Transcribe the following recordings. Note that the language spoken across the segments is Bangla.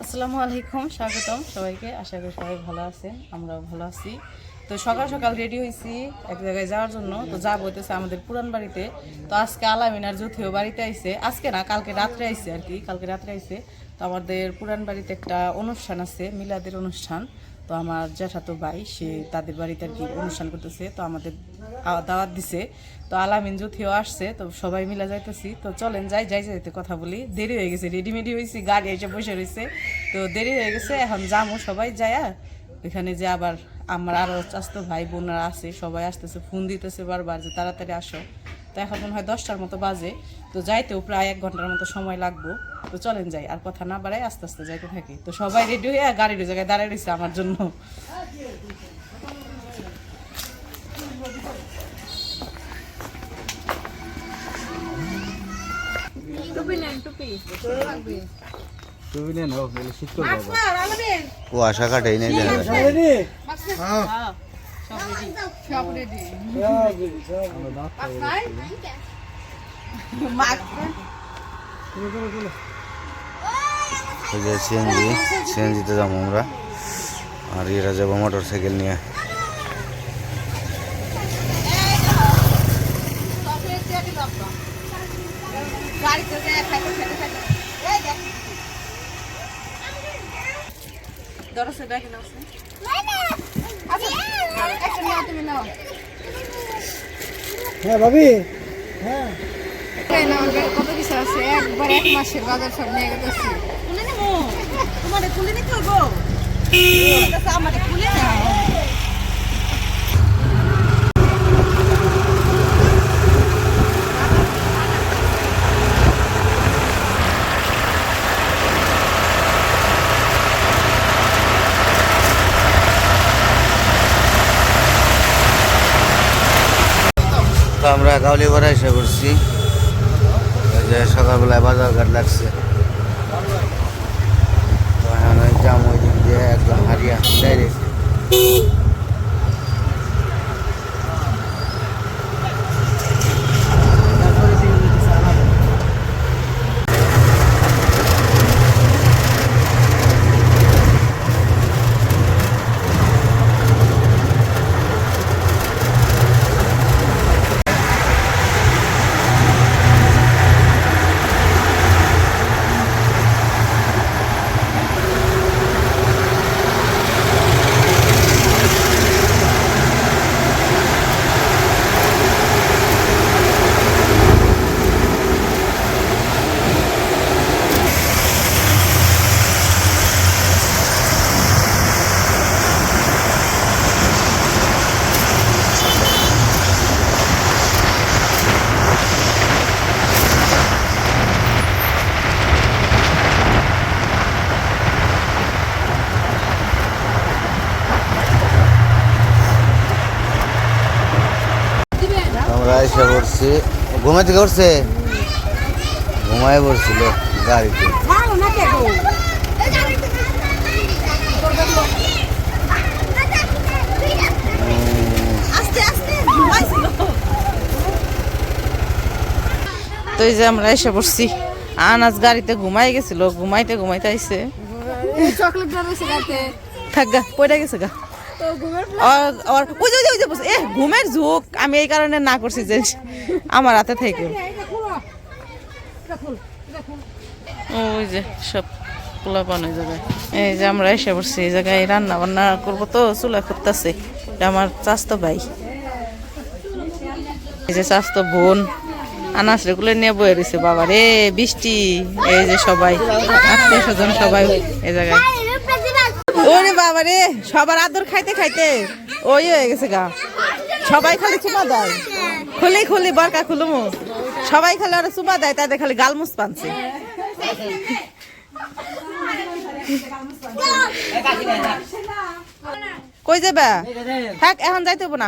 আসসালামু আলাইকুম, স্বাগতম সবাইকে। আশা করি সবাই ভালো আছেন, আমরাও ভালো আছি। তো সকাল সকাল রেডি হয়েছি এক জায়গায় যাওয়ার জন্য। তো যা বলতেছে আমাদের পুরান বাড়িতে। তো আজকে আলামিন আর জ্যোতিও বাড়িতে আইছে, আজকে না কালকে রাত্রে আইছে আর কি, কালকে রাত্রে আইছে। তো আমাদের পুরান বাড়িতে একটা অনুষ্ঠান আছে, মিলাদের অনুষ্ঠান। তো আমার জ্যাঠাতো ভাই সে তাদের বাড়িতে আর কি অনুষ্ঠান করতেছে, তো আমাদের দাওয়াত দিছে। তো আলামিন জ্যোতিও আসছে, তো সবাই মিলে যাইতেছি। তো চলেন যাই যাইতে কথা বলি। দেরি হয়ে গেছে, রেডিমেডি হয়েছি, গাড়ি এসে বসে রয়েছে। তো দেরি হয়ে গেছে, এখন যাবো সবাই যায়া এখানে যে আবার আমার আরও চাস্তো ভাই বোনরা আছে, সবাই আসতেছে, ফোন দিতেছে বারবার যে তাড়াতাড়ি আসো। তো এখন মনে হয় 10টার মতো বাজে। তো যাইতেও প্রায় 1 ঘন্টার মতো সময় লাগবো। তো চলেন যাই, আর কথা না বাড়াই আস্তে আস্তে যাইতে থাকি। তো সবাই রেডি হয়ে গাড়ির জায়গায় দাঁড়ায় রয়েছে আমার জন্য। কুয়াশা কাটেই নেই সিএনজিতে যাবো আমরা, আর এরা যাবো মোটর সাইকেল নিয়ে। হ্যাঁ ভাবি, হ্যাঁ কত কিছু আছে, একবার 1 মাসের বাজার সব নিয়ে গেছি। তো আমরা গাউলিপাড়া এসে পড়ছি, ওই যে সকালবেলায় বাজার ঘাট লাগছে। তো এখন ওই জাম ওই দিক দিয়ে একদম হারিয়া ডাইরেক্ট। আমরা এসে পড়ছি, ঘুমাইতে করছে, ঘুমায় পড়ছিল গাড়িতে। তো এই যে আমরা এসে পড়ছি, আনাজ গাড়িতে ঘুমাই গেছিল, ঘুমাইতে ঘুমাইতে আইছে। চকলেট ধরেছে রাতে, থাক গা, পয়টা গেছে গা। তো ঘুমের ঘুমের ঝুঁক আমি এই কারণে না করছি যে আমার হাতে থেকে ওই যে সব পোলাপান ওই জায়গায়। এই যে আমরা এসে পড়ছি এই জায়গায়, রান্না বান্না করবো তো চুলা করতেছে। আমার চাস্তো ভাই, এই যে চাস্তো বোন আনাস রেগুলো নিয়ে বয়ে রয়েছে। বাবা রে বৃষ্টি, এই যে সবাই আত্মীয় স্বজন সবাই এই জায়গায়। ওরে বাবা রে, সবার আদর খাইতে খাইতে ওই হয়ে গেছে গা। সবাই খালি চুমা দেয়, খুলি খুলি বরকা খুলুমু, সবাই খালি ওরা চুমা দেয়, তাদের খালি গালমুস পানছে। কই যাবা? থাক, এখন যাইতে হবো না।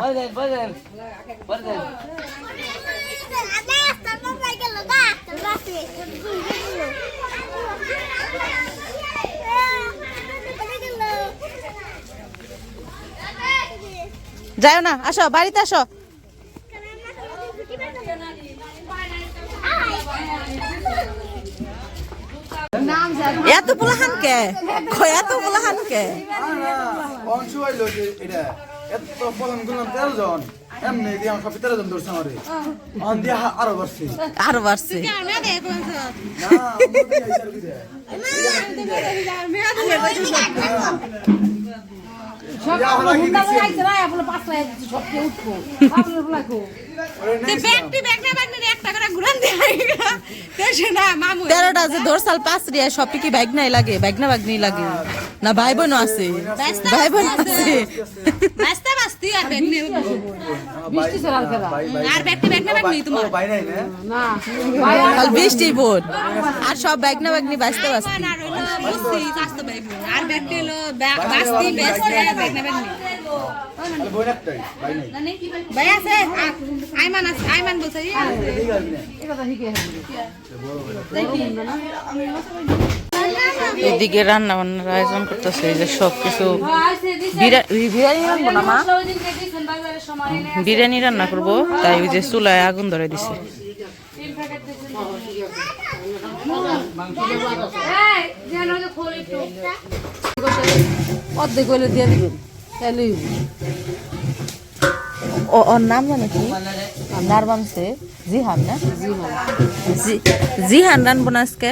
যাও না, আসো বাড়িতে আসো। এত পোলাহান কে এত পোলাহান কে অংশ হইলো যে এটা এত পলন গুলাম 13 জন এমনি দিয়ে আমার সব 13 জন ধরছে আমারে অন দিয়ে আরো বাড়ছে আরো বাড়ছে না আমাদের আইসার দিছে তেরোটা যে দোরসাল পাঁচ রিয়া সব কি বাইক নাই লাগে বাইক না বাগনি লাগে না ভাই বোন আছে ভাই বোন আছে ভাই নাই না খালি বৃষ্টি বোন আর সব বাইক না বাগনি বাঁচতে বাঁচতে বোন একটাই ভাই নাই এদিকে রান্না বান্নার আয়োজন করতেছে এই যে সবকিছু বিরিয়ানি রান্না না মা বিরিয়ানি রান্না করবো তাই ওই যে চুলায় আগুন ধরে দিছে অর্ধেক হইলে দিয়ে দিবেন তাহলে ওর নাম জানো কি নার বানছে জিহান না জিহান রানবো না আজকে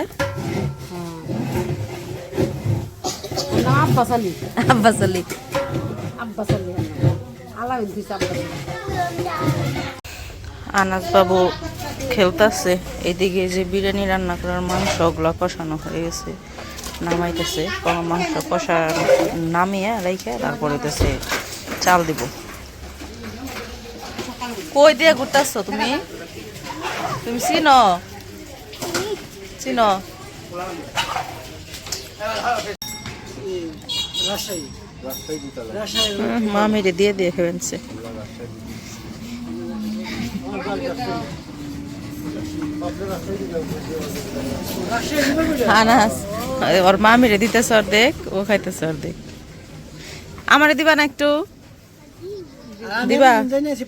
আব্বাস আলী আনাস বাবু খেলতেছে এদিকে যে বিরিয়ানি রান্না করার মাংস ওগুলো কষানো হয়ে গেছে নামাইতেছে মাংস কষা নামিয়ে রেখে তারপরে চাল দিব কই দিয়ে ঘুরতেছো তুমি চিনো মামিরে দিয়ে খেয়েছে আনাস ওর মামিরে দিতেছে অর্ধেক ও খাইতেছে অর্ধেক আমারে দিবা না একটু দিবা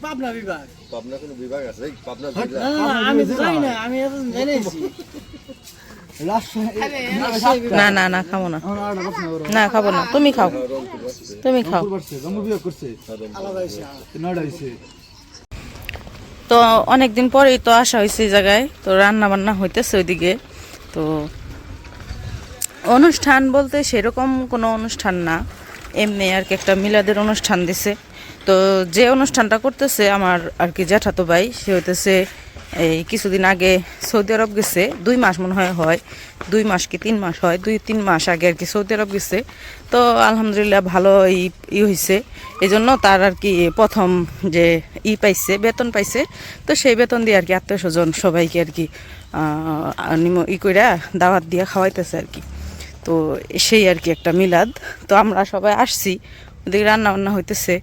পাবনা বিভাগ পাবনা কোনো বিভাগ আছে পাবনা আমি তো জানি না আমি এখন জানিছি না না না খাবো না না খাবো না তুমি খাও তো অনেকদিন পরেই তো আসা হয়েছে এই জায়গায় তো রান্না বান্না হইতেছে ওইদিকে তো অনুষ্ঠান বলতে সেরকম কোনো অনুষ্ঠান না এমনি আর কি একটা মিলাদের অনুষ্ঠান দিছে তো যে অনুষ্ঠানটা করতেছে আমার আর কি জ্যাঠাতো ভাই সে হইতেছে এই কিছুদিন আগে সৌদি আরব গেছে 2 মাস মনে হয় 2 মাস কি 3 মাস হয় 2-3 মাস আগে আর কি সৌদি আরব গেছে তো আলহামদুলিল্লাহ ভালো হয়েছে এই জন্য তার আর কি প্রথম যে পাইছে বেতন পাইছে তো সেই বেতন দিয়ে আর কি আত্মীয় স্বজন সবাইকে আর কি কইরা দাওয়াত দিয়ে খাওয়াইতেছে আর কি তো সেই আর কি একটা মিলাদ তো আমরা সবাই আসছি ওদিকে রান্না বান্না হইতেছে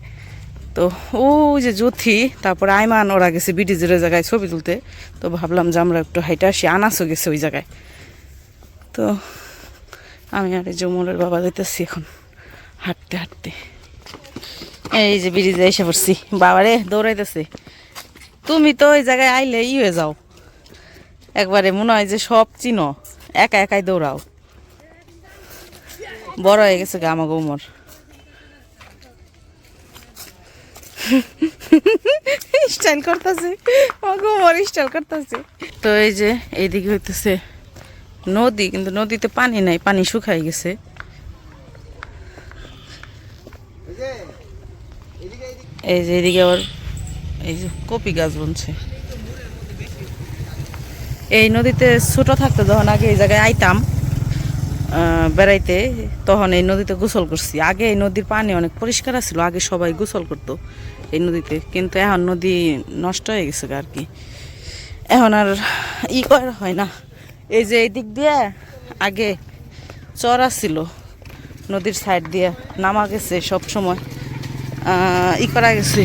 তো ও যে জ্যোতি তারপরে আইমান ওরা গেছে বিডিজের জায়গায় ছবি তুলতে তো ভাবলাম যে আমরা একটু হাইটা আসি আনাসও গেছে ওই জায়গায় তো আমি আর জমলের বাবা যাইতেছি এখন হাঁটতে এই যে ব্রিজে এসে পড়ছি বাবারে দৌড়াইতেছে তুমি তো ওই জায়গায় আইলে হয়ে যাও একবারে মনে হয় যে সব চিনো একাই দৌড়াও বড় হয়ে গেছে গা আমাকে উমর স্টাইল করতেছে আমাকে উমর স্টাইল করতেছে তো এই যে এইদিকে হইতেছে নদী কিন্তু নদীতে পানি নাই পানি শুকাই গেছে এই যে এদিকে আবার এই যে কপি গাছ বনছে এই নদীতে ছোট থাকতে যখন আগে এই জায়গায় আইতাম বেড়াইতে তখন এই নদীতে গোসল করছি আগে এই নদীর পানি অনেক পরিষ্কার ছিল আগে সবাই গোসল করতো এই নদীতে কিন্তু এখন নদী নষ্ট হয়ে গেছে আর কি এখন আর করা হয় না এই যে এই দিক দিয়ে আগে চড়া ছিল নদীর সাইড দিয়ে নামা গেছে সব সময় করা গেছে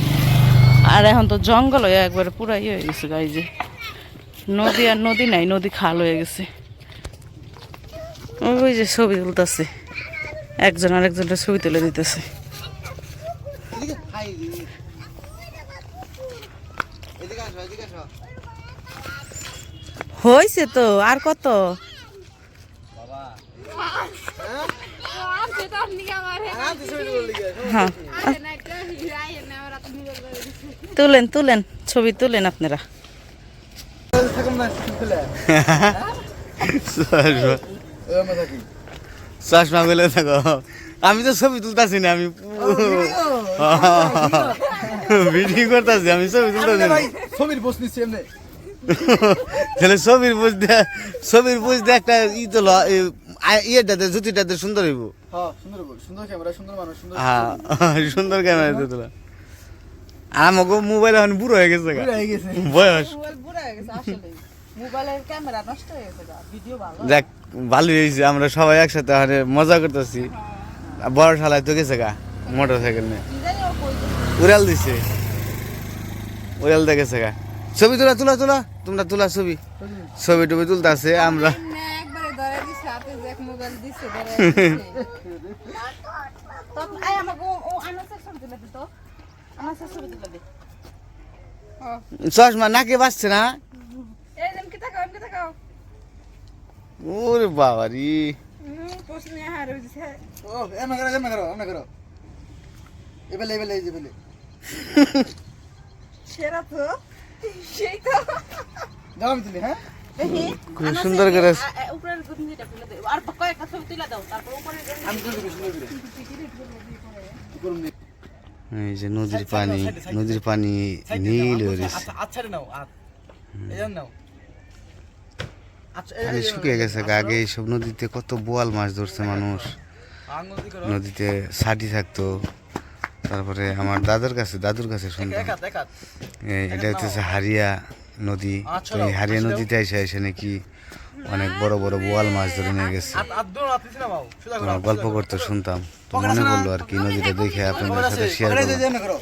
আর এখন তো জঙ্গল হয়ে একবারে পুরা হয়ে গেছে এই যে নদী আর নদী নাই নদী খাল হয়ে গেছে ওই যে ছবি তুলতেছে একজন আরেকজনের ছবি তুলে দিতেছে হয়েছে তো আর কত আছে তো আপনি কি আমার হ্যাঁ আরে না এটা হিরাই না আমার আপনি বলবেন তুলেন তুলেন ছবি তুলেন আপনারা। থাকুন না খুলে চশমা মেলে থাকো, আমি তো ছবি তুলতাছি না, আমি ভিডিও করতেছি, আমি ছবি তুলতেছি না। ভাই ছবির পোস্ট নিচ্ছি এমনি তাহলে ছবির বুঝ দিয়ে একটা ই তো ইয়েটাতে জুতিটাতে সুন্দর হইব। হ্যাঁ সুন্দর সুন্দর ক্যামেরা, সুন্দর মানুষ, সুন্দর হ্যাঁ সুন্দর ক্যামেরা দিয়ে তোলা। আমাকে মোবাইল এখন বুড়ো হয়ে গেছে গা, হয়ে গেছে। বয়স। মোবাইল বুড়া হয়ে গেছে আসলে, মোবাইলের ক্যামেরা নষ্ট হয়ে গেছে, ভিডিও ভালো। দেখ ভালোই হয়েছে, আমরা সবাই একসাথে হারে মজা করতেছি। বড় শালায় তো গেছে গা মোটর সাইকেল নিয়ে, কি জানি ও কই গেছে। উড়াল দিছে, উড়াল দিয়ে গেছে গা। ছবি তোলা তোলা তোলা, তোমরা তোলা ছবি, ছবি টবি তুলতেছে আমরা। না একবারে ধরে দিছে হাতে যে এক মোবাইল দিছে ধরে তো আই আমাকে ও আনাসের ছবি তুলে দে, তো আনাসের ছবি তুলে দে। চশমা নাকে বাজছে না? এই এমকি তাকাও ওরে বাবা রে, প্রশ্ন হার হইছে ও এমন করো এবেলে এই যে বেলে সেরা তো সেই তো দাও আমি দিলি। হ্যাঁ দেখি খুব সুন্দর করে উপরের গুঞ্জিটা তুলে দে, আর কয়েকটা ছবি তুলে দাও, তারপর উপরে আমি তুলে দিবি সুন্দর করে করুন নি। এই যে নদীর পানি, নদীর পানি নীল হয়ে গেছে, আচ্ছা আচ্ছা নাও এই জান নাও। আচ্ছা পানি শুকিয়ে গেছে। আগে এইসব নদীতে কত বোয়াল মাছ ধরছে মানুষ, আঙ্গুল করো নদীতে ছাটি থাকতো। তারপরে আমার দাদুর কাছে শুনতাম একাত এটা হচ্ছে হারিয়া নদী। তো এই হারিয়া নদীতে এসে নাকি অনেক বড় বড় বোয়াল মাছ ধরে নিয়ে গেছে। আদর আতিস না বাবু সুদা তোমার গল্প করতে শুনতাম, তো মনে পড়লো আর কি, নদীটা দেখে আপনাদের সাথে শেয়ার করলাম। জান করো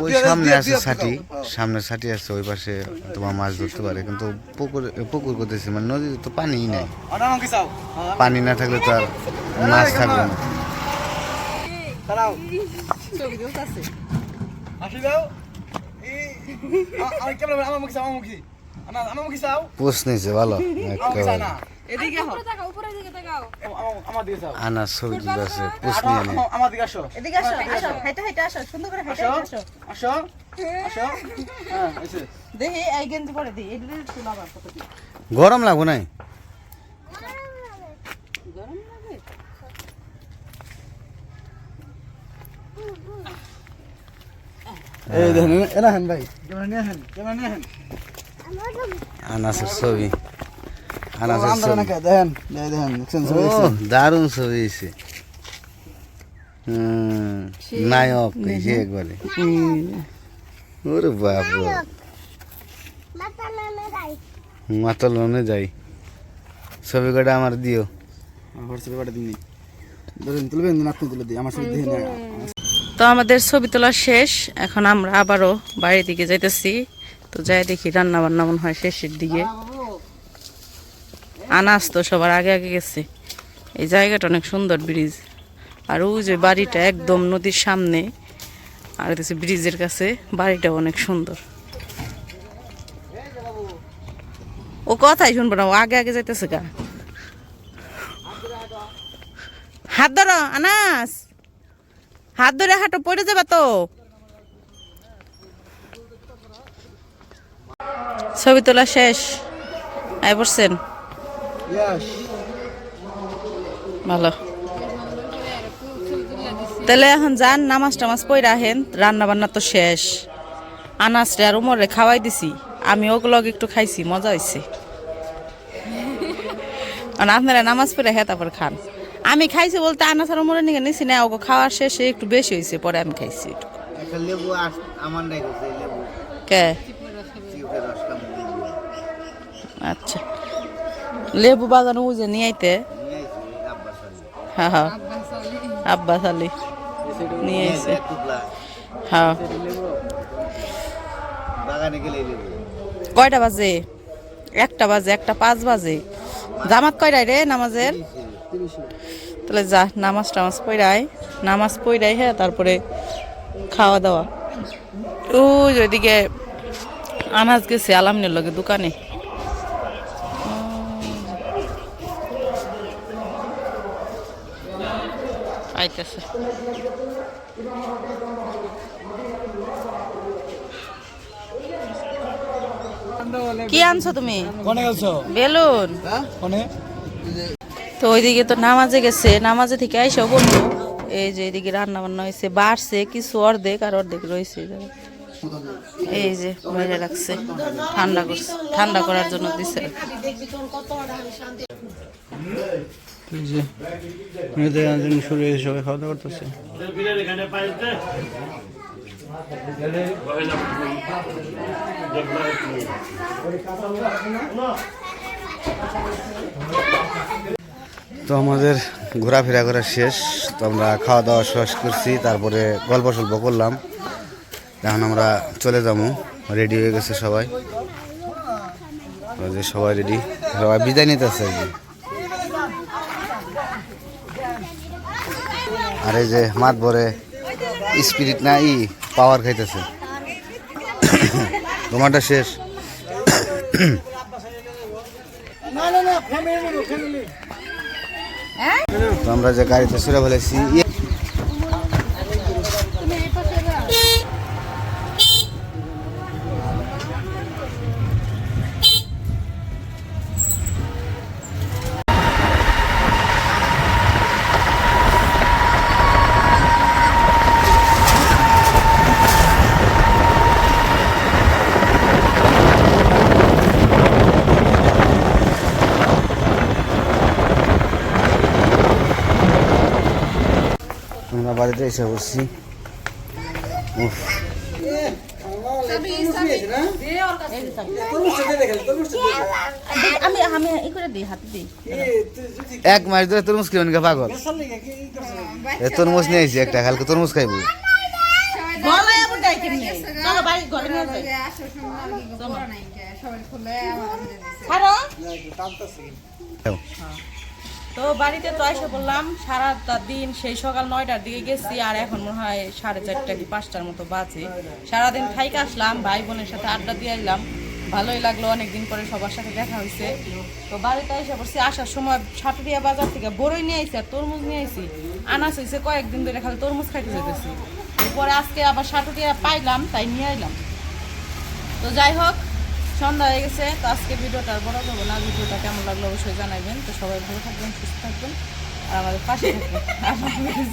ওই সামনে আছে ছাটি, সামনে ছাটি আছে, ওই পাশে তোমার মাছ ধরতে পারে, কিন্তু পুকুর করতেছে, মানে নদীতে তো পানিই নাই, অনাম কি চাও পানি না থাকলে তো আর মাছ থাকবে না। দাঁড়াও ছবি তুলতাছে। আসি দাও আমি ক্যামেরা আমার মুখে চাও, আমার মুখে চাও পোষ নিয়েছে ভালো আমার মুখে চাও না এদিকে হও, উপরের দিকে তাকাও আমার দিকে চাও আনা ছবি তুলে আছে, পোষ নিয়ে নেই। আমার দিকে আসো এদিকে আসো, আসো হাইটা হাইটা আসো, সুন্দর করে হাইটা আসো আসো। আসো আসো হ্যাঁ এসে দেখি এই গেঞ্জি পরে দিই, এই ড্রেস তুলা আবার কত দিই। গরম লাগবো নাই? গরম লাগে। এই দেখেন এনা হেন ভাই ক্যামেরা নিয়ে হেন আনাসের ছবি, আনাসের আমরা ছবি, না দেখেন দেখছেন ও দারুণ ছবি হয়েছে। নায়ক সে একবারে, ওরে বাপ রে, মাতালনে যাই। ছবি কটা আমার দিও। হোয়াটসঅ্যাপে পাঠিয়ে দিন ধরেন তুলবেন না, আপনি তুলে দিই আমার সাথে দেখে না। তো আমাদের ছবি তোলা শেষ, এখন আমরা আবারও বাড়ির দিকে যাইতেছি। তো যাই দেখি রান্না বান্না মনে হয় শেষের দিকে। আনাস তো সবার আগে আগে গেছে। এই জায়গাটা অনেক সুন্দর, ব্রিজ, আর ওই যে বাড়িটা একদম নদীর সামনে, আর হচ্ছে ব্রিজের কাছে বাড়িটা অনেক সুন্দর। ও কথাই শুনবো না, ও আগে আগে যাইতেছে গা। হাত ধরো আনাস, হাত ধরে হাঁটো, পড়ে যাবা তো। ছবি তোলা শেষ, আই পড়ছেন ভালো। তাহলে এখন যান, নামাজ টামাজ পড়ে আহেন, রান্না বান্না তো শেষ। আনাস রে আর উমরে খাওয়াই দিছি, আমি ওগুলো একটু খাইছি, মজা হয়েছে। আপনারা নামাজ পড়ে হ্যাঁ তারপর খান। আমি খাইছি বলতে আনাস আর উমরে নিয়ে নিছি না, ওকে খাওয়ার শেষে একটু বেশি হয়েছে, পরে আমি খাইছি একটু। একটা লেবু আমার নাই গেছে, লেবু কে চিপড়ে রস কাম আচ্ছা, লেবু বাগানো উজে নিয়ে আইতে। নিয়ে আইছি আব্বা সালি, হ্যাঁ হ্যাঁ, আব্বাস আলী নিয়ে এসে। হ্যাঁ, বাগানে গেলে লেবু। কয়টা বাজে? 1টা বাজে, 1টা 5 বাজে। জামাত কয়টায় রে নামাজের? তাহলে যা নামাজ টামাজ পড়াই, নামাজ পড়াই হ্যাঁ, তারপরে খাওয়া দাওয়া। ওই ওইদিকে আনাজ গেছে আলামিনের লগে দোকানে। আইতেছে। কি আনছো তুমি? কোনে গেছো? বেলুন। কোনে? তো ওইদিকে তো নামাজে গেছে, নামাজে থেকে আইসা বললো এই যে এদিকে রান্না বান্না হয়েছে, বাড়ছে কিছু অর্ধেক আর অর্ধেক রয়েছে। এই যে বাইরে রাখছে, ঠান্ডা করছে, ঠান্ডা করার জন্য দিছে। শুরু হয়েছে, সবাই খাওয়া দাওয়া করতেছে। তো আমাদের ঘোরাফেরা করা শেষ, তো আমরা খাওয়া দাওয়া শেষ করছি, তারপরে গল্প সল্প করলাম। এখন আমরা চলে যাবো, রেডি হয়ে গেছে সবাই, যে সবাই রেডি, সবাই বিদায় নিতেছে আর কি। আর এই যে মাত ভরে স্পিরিট না পাওয়ার খাইতেছে। তোমারটা শেষ। তো আমরা যে গাড়িতে শুয়ে ফেলেছি, আমরা বাড়িতে এসে বসছি। উফ, আমি ই করে দিই, হাতে দিই। এক মাস ধরে তরমুজ খেয়ে অনেকে পাগল। তরমুজ নিয়ে আইছি একটা, কালকে তরমুজ খাইবো। তো বাড়িতে তো এসে বললাম, সারাটা দিন সেই সকাল 9টার দিকে গেছি, আর এখন মনে হয় 4:30 কি 5টার মতো বাজে। সারাদিন থাইকে আসলাম, ভাই বোনের সাথে আড্ডা দিয়ে এলাম, ভালোই লাগলো, অনেকদিন পরে সবার সাথে দেখা হয়েছে। তো বাড়িতে এসে পড়ছি, আসার সময় সাটুরিয়া বাজার থেকে বড়ই নিয়ে আইছি আর তরমুজ নিয়ে আইছি। আনাস হয়েছে কয়েকদিন ধরে খালি তরমুজ খাইতে যেতেছি, পরে আজকে আবার সাটুরিয়া পাইলাম তাই নিয়ে আইলাম। তো যাই হোক, সন্ধ্যা হয়ে গেছে, তো আজকে ভিডিওটা আর বড় করবো না। ভিডিওটা কেমন লাগলো অবশ্যই জানাবেন। তো সবাই ভালো থাকবেন, সুস্থ থাকবেন আর আমাদের পাশে থাকবেন।